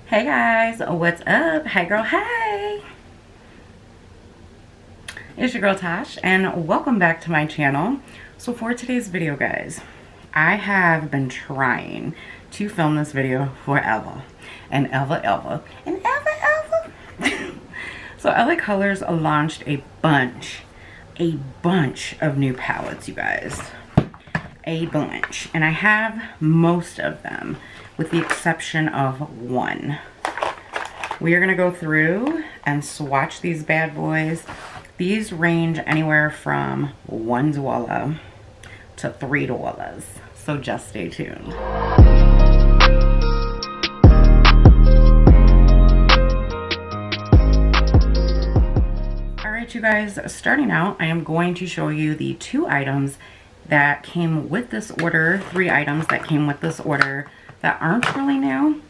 Hey guys, what's up? Hey girl, hey! It's your girl Tash and welcome back to my channel. So for today's video guys, I have been trying to film this video forever and ever. So LA Colors launched a bunch of new palettes, you guys. A bunch. And I have most of them, with the exception of one. We are going to go through and swatch these bad boys. These range anywhere from $1 to $3. So just stay tuned. Alright you guys, starting out, I am going to show you the 2 items that came with this order, 3 items that came with this order that aren't really new.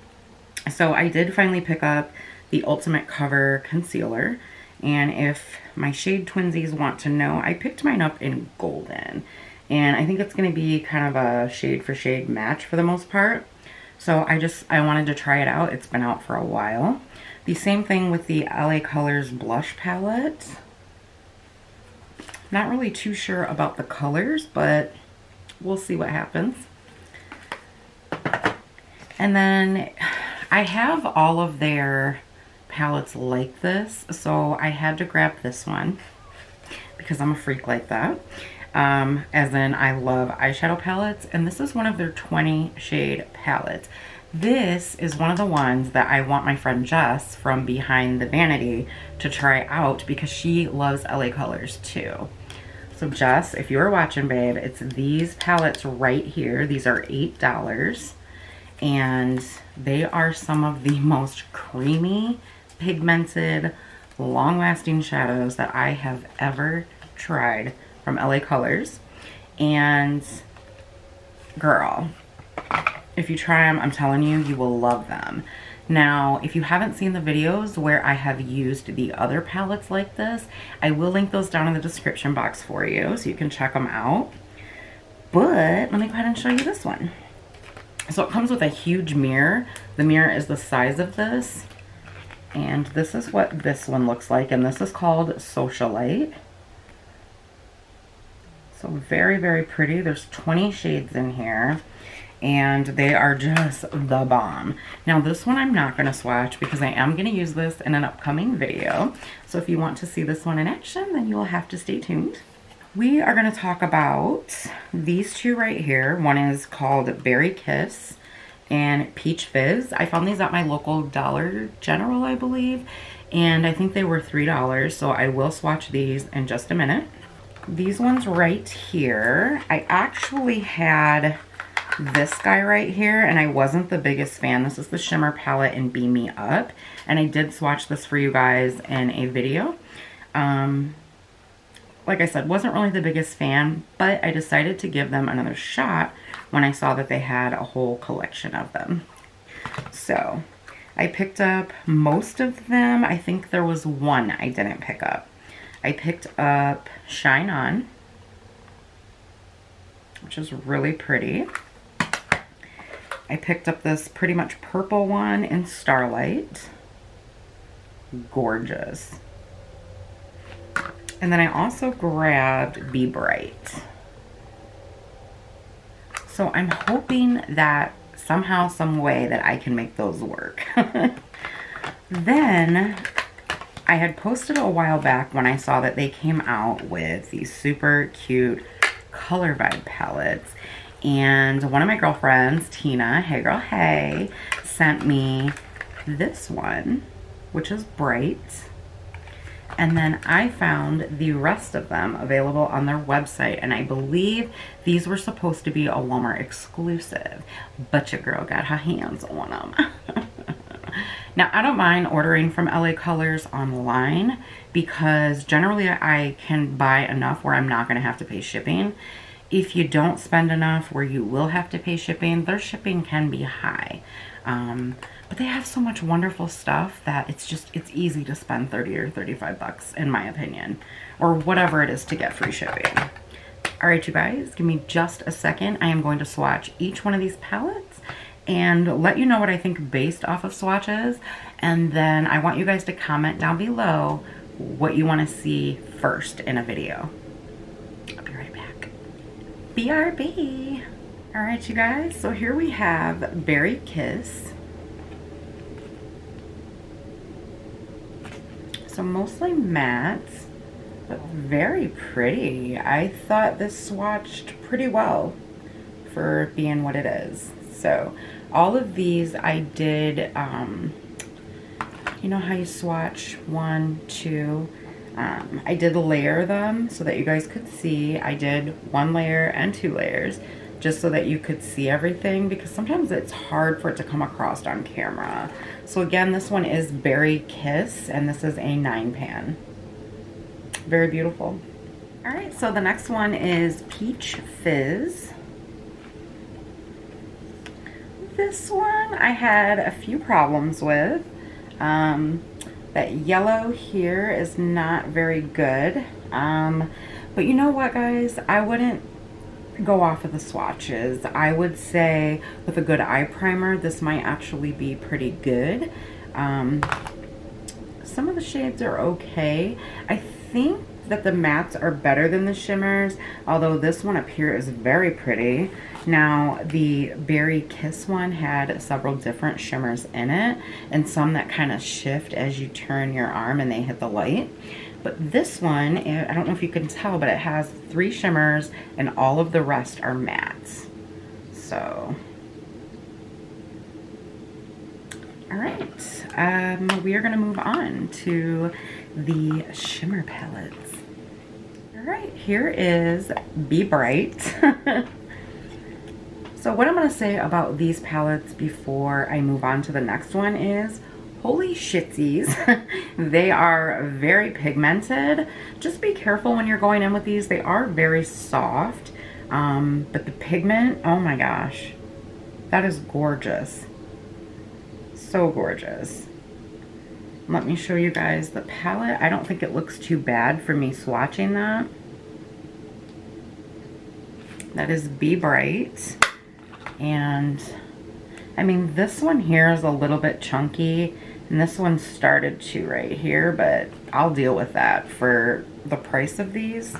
So I did finally pick up the Ultimate Cover Concealer, and if my shade twinsies want to know, I picked mine up in Golden, and I think it's going to be kind of a shade for shade match for the most part. So I wanted to try it out. It's been out for a while. The same thing with the LA Colors blush palette. Not really too sure about the colors, but we'll see what happens. And then I have all of their palettes like this, so I had to grab this one because I'm a freak like that. As in, I love eyeshadow palettes, and this is one of their 20 shade palettes. This is one of the ones that I want my friend Jess from Behind the Vanity to try out because she loves LA Colors too. So Jess, if you're watching, babe, it's these palettes right here. These are $8, and they are some of the most creamy, pigmented, long-lasting shadows that I have ever tried from LA Colors. And girl, if you try them, I'm telling you, you will love them. Now, if you haven't seen the videos where I have used the other palettes like this, I will link those down in the description box for you so you can check them out. But let me go ahead and show you this one. So it comes with a huge mirror. The mirror is the size of this. And this is what this one looks like. And this is called Socialite. So very, very pretty. There's 20 shades in here. And they are just the bomb. Now this one I'm not going to swatch because I am going to use this in an upcoming video. So if you want to see this one in action, then you will have to stay tuned. We are going to talk about these 2 right here. One is called Berry Kiss and Peach Fizz. I found these at my local Dollar General, I believe. And I think they were $3. So I will swatch these in just a minute. These ones right here, I actually had this guy right here, and I wasn't the biggest fan. This is the Shimmer palette in Beam Me Up, and I did swatch this for you guys in a video. Like I said, wasn't really the biggest fan, but I decided to give them another shot when I saw that they had a whole collection of them. So I picked up most of them. I think there was one I didn't pick up. I picked up Shine On, which is really pretty. I picked up this pretty much purple one in Starlight. Gorgeous. And then I also grabbed nghBright. So I'm hoping that somehow, some way that I can make those work. Then I had posted a while back when I saw that they came out with these super cute Color Vibe palettes. And one of my girlfriends, Tina, hey girl, hey, sent me this one, which is Bright. And then I found the rest of them available on their website. And I believe these were supposed to be a Walmart exclusive, but your girl got her hands on them. Now, I don't mind ordering from LA Colors online because generally I can buy enough where I'm not going to have to pay shipping. If you don't spend enough where you will have to pay shipping, their shipping can be high. But they have so much wonderful stuff that it's easy to spend 30 or 35 bucks in my opinion, or whatever it is to get free shipping. All right, you guys, give me just a second. I am going to swatch each one of these palettes and let you know what I think based off of swatches. And then I want you guys to comment down below what you want to see first in a video. I'll be right back. BRB. All right, you guys, so here we have Berry Kiss. So mostly mattes, but very pretty. I thought this swatched pretty well for being what it is. So all of these I did, you know how you swatch 1, 2, I did layer them so that you guys could see. I did 1 layer and 2 layers just so that you could see everything, because sometimes it's hard for it to come across on camera. So again, this one is Berry Kiss, and this is a 9-pan. Very beautiful. All right, so the next one is Peach Fizz. This one I had a few problems with. That yellow here is not very good. But you know what, guys? I wouldn't go off of the swatches. I would say with a good eye primer, this might actually be pretty good. Some of the shades are okay. I think that the mattes are better than the shimmers, although this one up here is very pretty. Now, the Berry Kiss one had several different shimmers in it, and some that kind of shift as you turn your arm and they hit the light. But this one, I don't know if you can tell, but it has 3 shimmers and all of the rest are mattes. So, all right, we are gonna move on to the shimmer palettes. All right, here is nghBright. So what I'm gonna say about these palettes before I move on to the next one is, holy shitsies, they are very pigmented. Just be careful when you're going in with these. They are very soft, but the pigment, oh my gosh, that is gorgeous. So gorgeous. Let me show you guys the palette. I don't think it looks too bad for me swatching that. That is nghBright. And I mean, this one here is a little bit chunky, and this one started to right here, but I'll deal with that for the price of these.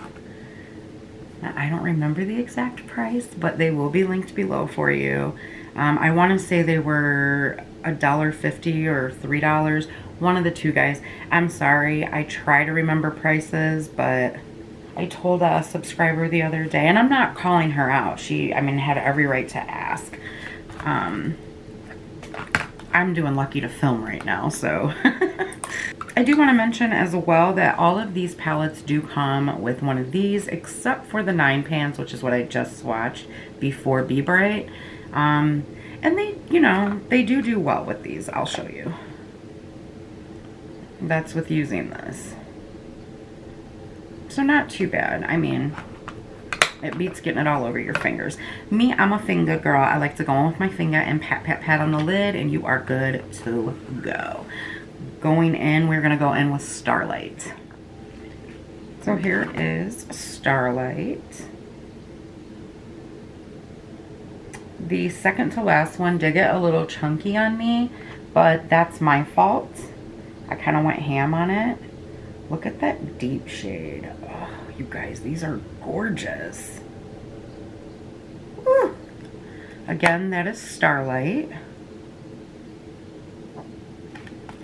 I don't remember the exact price, but they will be linked below for you. I want to say they were $1.50 or $3, one of the two, guys. I'm sorry, I try to remember prices, but I told a subscriber the other day, and I'm not calling her out. She, I mean, had every right to ask. I'm doing lucky to film right now, so. I do want to mention as well that all of these palettes do come with one of these, except for the 9-pans, which is what I just swatched before nghBright. And they, you know, they do well with these. I'll show you. That's with using this. So not too bad. I mean, it beats getting it all over your fingers. Me, I'm a finger girl. I like to go in with my finger and pat, pat, pat on the lid, and you are good to go. Going in, we're going to go in with Starlight. So here is Starlight. The second to last one did get a little chunky on me, but that's my fault. I kind of went ham on it. Look at that deep shade. Oh, you guys, these are gorgeous. Woo. Again, that is Starlight.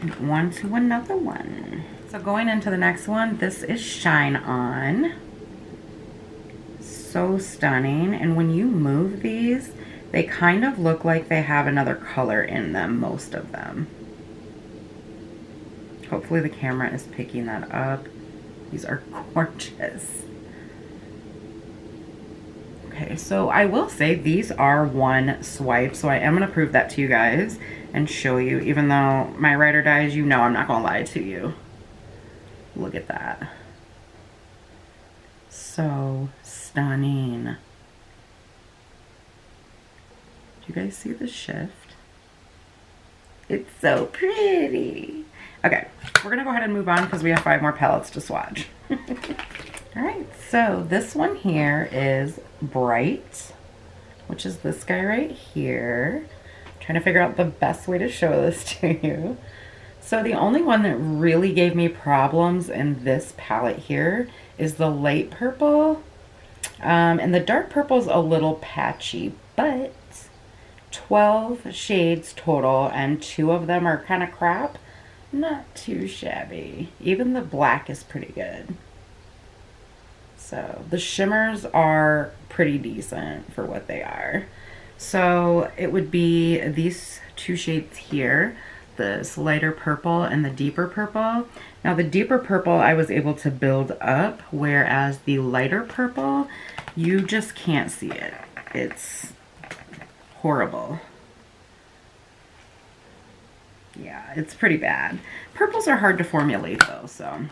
And on to another one. So going into the next one, this is Shine On. So stunning. And when you move these, they kind of look like they have another color in them, most of them. Hopefully the camera is picking that up. These are gorgeous. Okay, so I will say these are one swipe, so I am going to prove that to you guys and show you, even though my ride or dies, you know I'm not going to lie to you. Look at that. So stunning. Do you guys see the shift? It's so pretty. Okay, we're gonna go ahead and move on because we have 5 more palettes to swatch. All right, so this one here is Bright, which is this guy right here. I'm Trying to figure out the best way to show this to you. So the only one that really gave me problems in this palette here is the light purple. And the dark purple is a little patchy, but 12 shades total, and 2 of them are kind of crap. Not too shabby. Even the black is pretty good. So the shimmers are pretty decent for what they are. So it would be these 2 shades here, this lighter purple and the deeper purple. Now the deeper purple I was able to build up, whereas the lighter purple, you just can't see it. It's horrible. Yeah, it's pretty bad. Purples are hard to formulate though, so.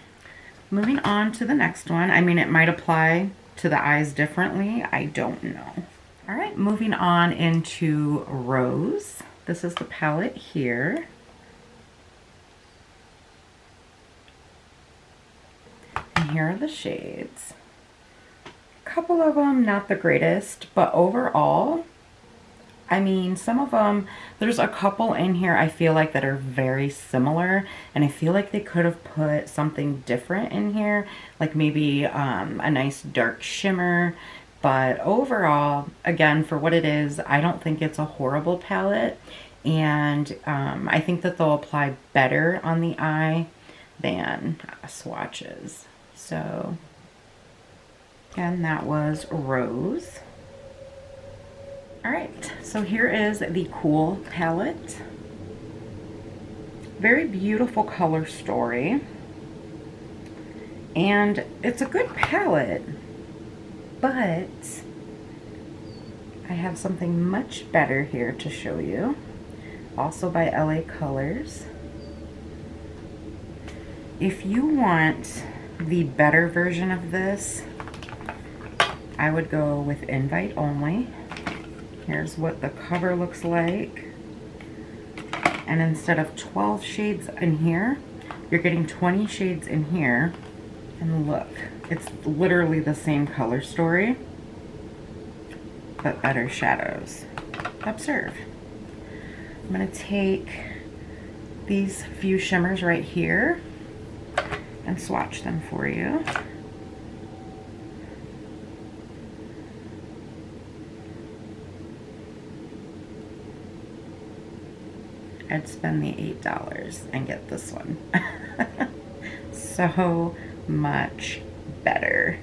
Moving on to the next one. I mean, it might apply to the eyes differently. I don't know. All right, moving on into Rose. This is the palette here. And here are the shades. A couple of them not the greatest, but overall, I mean, some of them, there's a couple in here I feel like that are very similar, and I feel like they could have put something different in here, like maybe a nice dark shimmer. But overall, again, for what it is, I don't think it's a horrible palette, and I think that they'll apply better on the eye than Swatches. So, and that was Rose. Alright, so here is the Cool palette. Very beautiful color story. And it's a good palette, but I have something much better here to show you. Also by LA Colors. If you want the better version of this, I would go with invite only. Here's what the cover looks like. And instead of 12 shades in here, you're getting 20 shades in here. And look, it's literally the same color story, but better shadows. Observe. I'm going to take these few shimmers right here and swatch them for you. I'd spend the $8 and get this one. So much better.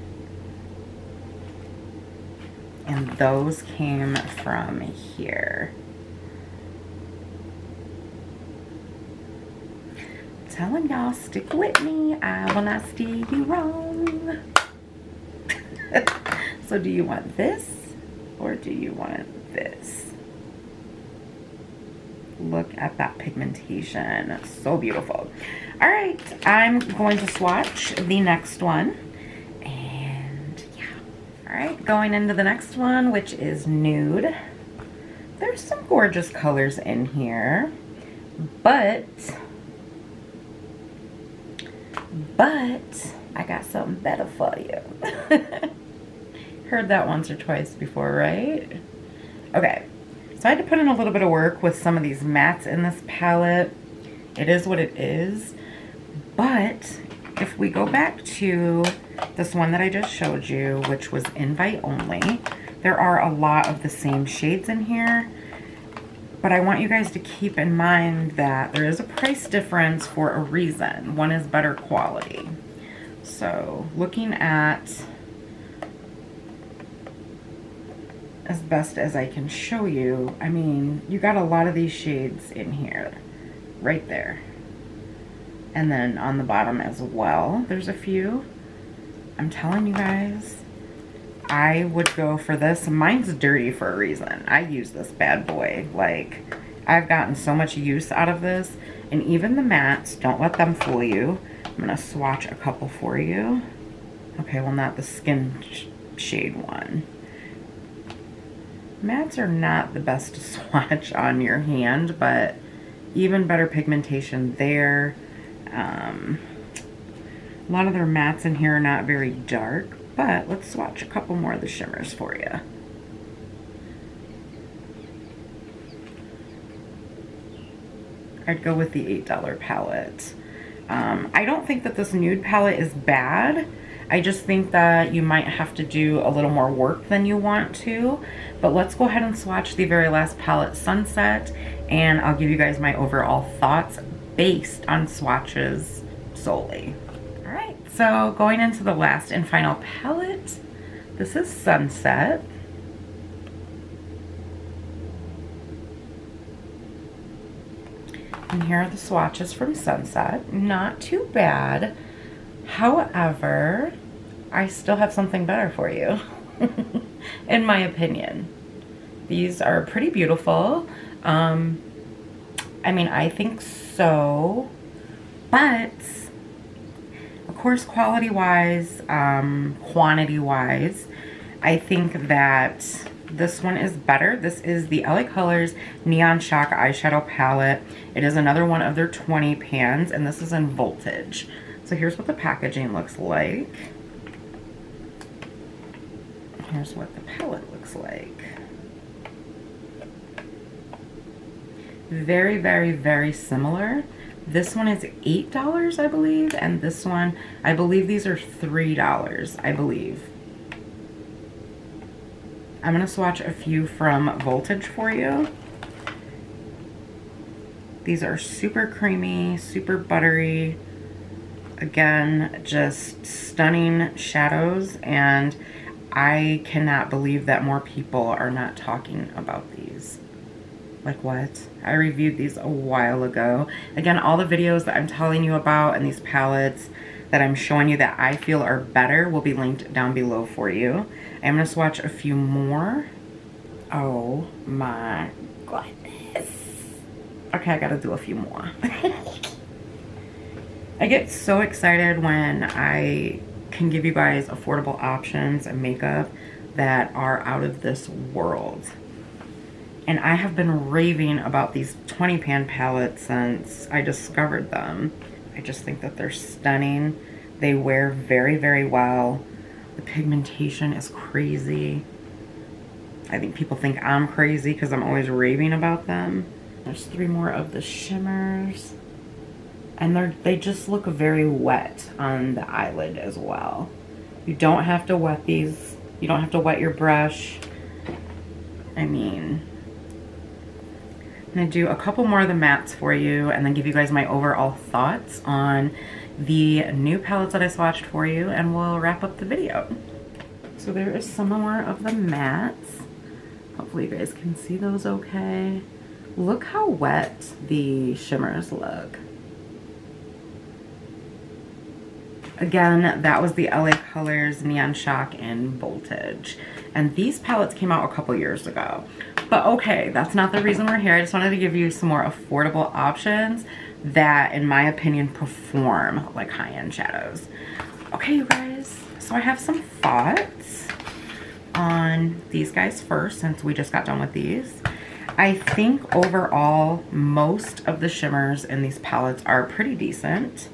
And those came from here. I'm telling y'all, stick with me. I will not steer you wrong. So do you want this or do you want this? Look at that pigmentation. So beautiful. All right, I'm going to swatch the next one. And yeah. All right, going into the next one, which is Nude. There's some gorgeous colors in here, but I got something better for you. Heard that once or twice before, right? Okay. So I had to put in a little bit of work with some of these mattes in this palette. It is what it is. But if we go back to this one that I just showed you, which was invite only, there are a lot of the same shades in here. But I want you guys to keep in mind that there is a price difference for a reason. One is better quality. So looking at as best as I can show you, I mean, you got a lot of these shades in here, right there. And then on the bottom as well, there's a few. I'm telling you guys, I would go for this. Mine's dirty for a reason. I use this bad boy. Like, I've gotten so much use out of this. And even the mattes, don't let them fool you. I'm gonna swatch a couple for you. Okay, well, not the skin shade one. Mattes are not the best to swatch on your hand, but even better pigmentation there. A lot of their mattes in here are not very dark, but let's swatch a couple more of the shimmers for you. I'd go with the $8 palette. I don't think that this nude palette is bad. I just think that you might have to do a little more work than you want to. But let's go ahead and swatch the very last palette, Sunset, and I'll give you guys my overall thoughts based on swatches solely. All right, so going into the last and final palette, this is Sunset. And here are the swatches from Sunset. Not too bad. However, I still have something better for you, in my opinion. These are pretty beautiful. I mean, I think so, but of course, quality-wise, quantity-wise, I think that this one is better. This is the LA Colors Neon Shock Eyeshadow Palette. It is another one of their 20 pans, and this is in Voltage. So here's what the packaging looks like. Here's what the palette looks like. Very, very, very similar. This one is $8, I believe, and this one, I believe these are $3, I believe. I'm going to swatch a few from Voltage for you. These are super creamy, super buttery. Again, just stunning shadows, and I cannot believe that more people are not talking about these. Like what? I reviewed these a while ago. Again, all the videos that I'm telling you about and these palettes that I'm showing you that I feel are better will be linked down below for you. I'm going to swatch a few more. Oh my goodness. Okay, I got to do a few more. I get so excited when I can give you guys affordable options and makeup that are out of this world. And I have been raving about these 20 pan palettes since I discovered them. I just think that they're stunning. They wear very, very well. The pigmentation is crazy. I think people think I'm crazy because I'm always raving about them. There's 3 more of the shimmers. And they just look very wet on the eyelid as well. You don't have to wet these. You don't have to wet your brush. I mean, I'm going to do a couple more of the mattes for you and then give you guys my overall thoughts on the new palettes that I swatched for you, and we'll wrap up the video. So there is some more of the mattes. Hopefully you guys can see those okay. Look how wet the shimmers look. Again, that was the LA Colors Neon Shock in Voltage. And these palettes came out a couple years ago. But okay, that's not the reason we're here. I just wanted to give you some more affordable options that, in my opinion, perform like high-end shadows. Okay, you guys, so I have some thoughts on these guys first, since we just got done with these. I think overall, most of the shimmers in these palettes are pretty decent.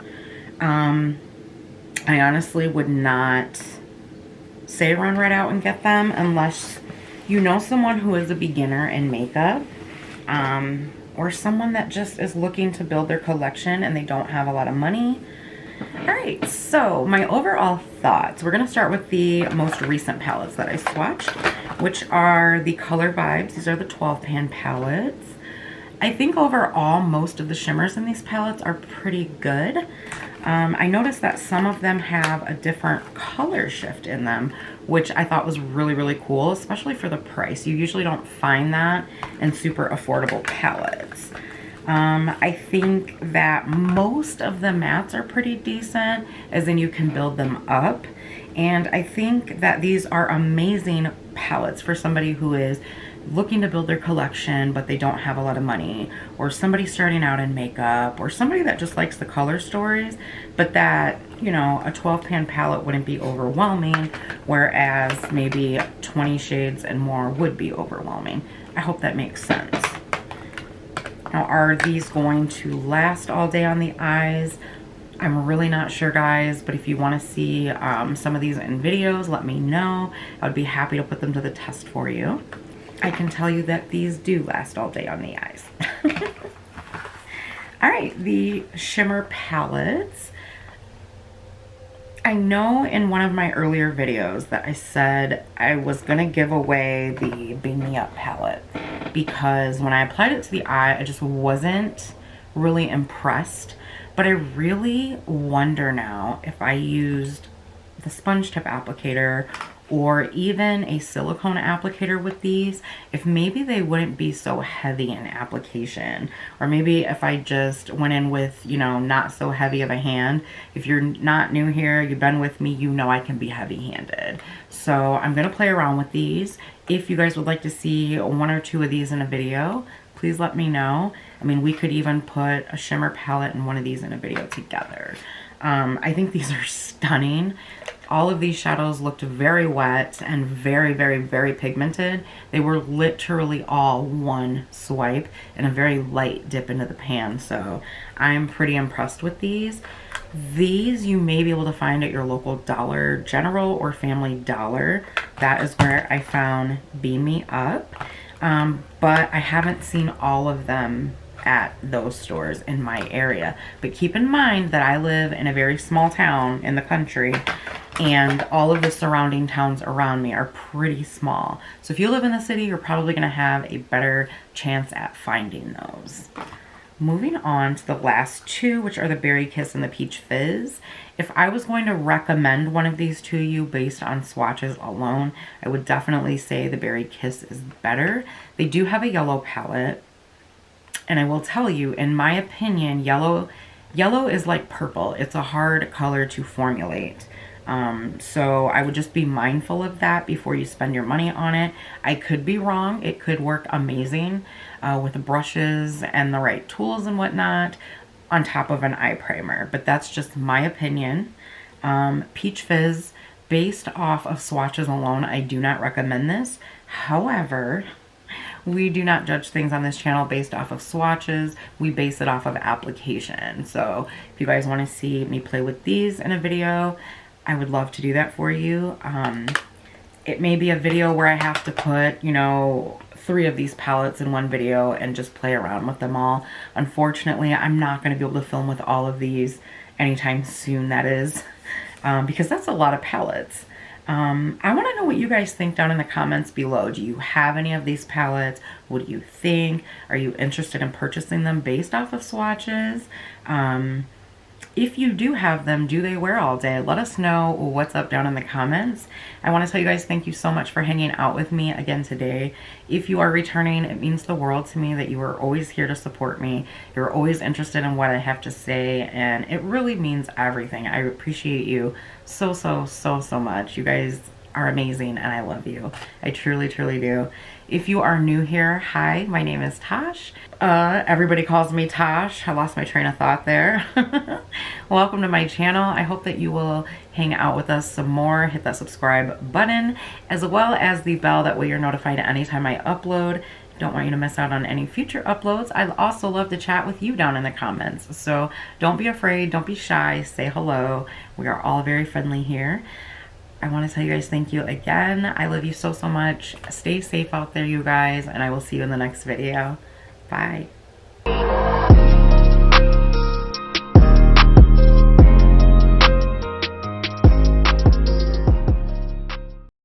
I honestly would not say run right out and get them unless you know someone who is a beginner in makeup, or someone that just is looking to build their collection and they don't have a lot of money. Alright, so my overall thoughts. We're going to start with the most recent palettes that I swatched, which are the Color Vibes. These are the 12 pan palettes. I think overall most of the shimmers in these palettes are pretty good. I noticed that some of them have a different color shift in them, which I thought was really, really cool, especially for the price. You usually don't find that in super affordable palettes. I think that most of the mattes are pretty decent, as in you can build them up. And I think that these are amazing palettes for somebody who is looking to build their collection but they don't have a lot of money, or somebody starting out in makeup, or somebody that just likes the color stories, but that, you know, a 12 pan palette wouldn't be overwhelming, whereas maybe 20 shades and more would be overwhelming. I hope that makes sense. Now, are these going to last all day on the eyes? I'm really not sure, guys, but if you want to see some of these in videos, let me know. I would be happy to put them to the test for you. I can tell you that these do last all day on the eyes. All right, the Shimmer palettes. I know in one of my earlier videos that I said I was gonna give away the Beam Me Up palette because when I applied it to the eye, I just wasn't really impressed. But I really wonder now if I used the sponge tip applicator or even a silicone applicator with these, if maybe they wouldn't be so heavy in application. Or maybe if I just went in with, you know, not so heavy of a hand. If you're not new here, you've been with me, you know I can be heavy-handed. So I'm gonna play around with these. If you guys would like to see one or two of these in a video, please let me know. I mean, we could even put a shimmer palette and one of these in a video together. I think these are stunning. All of these shadows looked very wet and very, very, very pigmented. They were literally all one swipe and a very light dip into the pan. So I'm pretty impressed with these. These you may be able to find at your local Dollar General or Family Dollar. That is where I found Beam Me Up. But I haven't seen all of them at those stores in my area. But keep in mind that I live in a very small town in the country, and all of the surrounding towns around me are pretty small. So if you live in the city, you're probably gonna have a better chance at finding those. Moving on to the last two, which are the Berry Kiss and the Peach Fizz. If I was going to recommend one of these to you based on swatches alone, I would definitely say the Berry Kiss is better. They do have a yellow palette, and I will tell you, in my opinion, yellow is like purple. It's a hard color to formulate. So I would just be mindful of that before you spend your money on it. I could be wrong. It could work amazing with the brushes and the right tools and whatnot on top of an eye primer, but that's just my opinion. Peach Fizz, based off of swatches alone, I do not recommend this. However, we do not judge things on this channel based off of swatches. We base it off of application. So if you guys want to see me play with these in a video, I would love to do that for you. It may be a video where I have to put, you know, 3 of these palettes in one video and just play around with them all. Unfortunately, I'm not going to be able to film with all of these anytime soon, that is, because that's a lot of palettes. I want to know what you guys think down in the comments below. Do you have any of these palettes? What do you think? Are you interested in purchasing them based off of swatches? If you do have them, do they wear all day? Let us know what's up down in the comments. I want to tell you guys thank you so much for hanging out with me again today. If you are returning, it means the world to me that you are always here to support me. You're always interested in what I have to say, and it really means everything. I appreciate you so, so, so, so much. You guys are amazing, and I love you. I truly, truly do. If you are new here, hi, my name is Tash. Everybody calls me Tash. I lost my train of thought there. Welcome to my channel. I hope that you will hang out with us some more. Hit that subscribe button, as well as the bell. That way you're notified anytime I upload. Don't want you to miss out on any future uploads. I'd also love to chat with you down in the comments. So don't be afraid, don't be shy, say hello. We are all very friendly here. I want to tell you guys thank you again. I love you so, so much. Stay safe out there, you guys, and I will see you in the next video. Bye.